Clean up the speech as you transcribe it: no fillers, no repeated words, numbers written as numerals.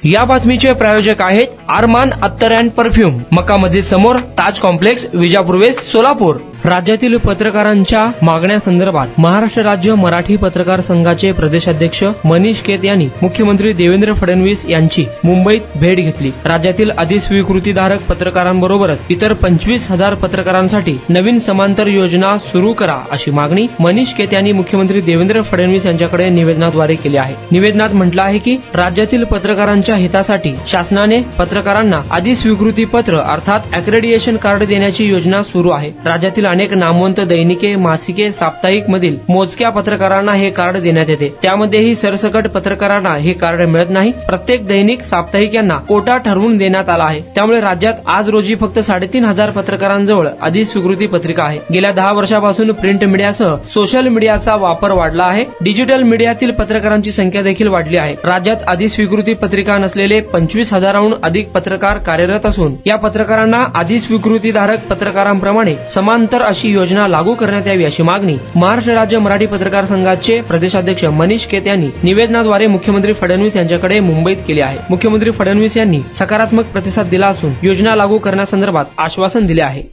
या बातमीचे प्रायोजक आहेत अरमान अत्तर अँड परफ्यूम, मक्का मस्जिद समोर, ताज कॉम्प्लेक्स, विजापूर वेस्ट, सोलापूर। राज्यातील पत्रकारांच्या मागण्यांसंदर्भात महाराष्ट्र राज्य मराठी पत्रकार संघाचे प्रदेशाध्यक्ष मनीष केत यांनी मुख्यमंत्री देवेंद्र फडणवीस यांची मुंबईत भेट घेतली। राज्यातील अधिस्वीकृतीधारक पत्रकारांबरोबरच इतर 25,000 पत्रकारांसाठी नवीन समांतर योजना सुरू करा अशी मागणी मनीष केत यांनी मुख्यमंत्री देवेंद्र फडणवीस यांच्याकडे निवेदनाद्वारे केली आहे। निवेदनात म्हटलं आहे की राज्यातील पत्रकारांच्या हितासाठी शासनाने पत्रकारांना अधिस्वीकृती पत्र अर्थात अक्रेडिटेशन कार्ड देण्याची योजना सुरू आहे। राज्यातील अनेक नामवंत दैनिके, मासिके, साप्ताहिक मधील मोजक्या पत्रकारांना हे कार्ड देण्यात येते। त्यामध्येही सरसकट पत्रकारांना हे कार्ड मिळत नाही। प्रत्येक दैनिक, साप्ताहिक यांना कोटा ठरवून देण्यात आला आहे। त्यामुळे राज्यात आज रोजी फक्त 3,500 पत्रकारांजवळ अधिस्वीकृती पत्रिका आहे। गेल्या 10 वर्षापासून प्रिंट मीडियासह सोशल मीडियाचा वापर वाढला आहे। डिजिटल मीडियातील पत्रकारांची संख्या देखील वाढली आहे। राज्यात अधिस्वीकृती पत्रिका नसलेले 25,000हून अधिक पत्रकार कार्यरत असून या पत्रकारांना अधिस्वीकृतीधारक पत्रकारांप्रमाणे समांतर अशी योजना लागू करण्यात यावी अशी मागणी महाराष्ट्र राज्य मराठी पत्रकार संघाचे प्रदेशाध्यक्ष मनीष केत यांनी निवेदनाद्वारे मुख्यमंत्री फडणवीस यांच्याकडे मुंबईत केली आहे। मुख्यमंत्री फडणवीस यांनी सकारात्मक प्रतिसाद दिला असून योजना लागू करण्यासंदर्भात आश्वासन दिले आहे।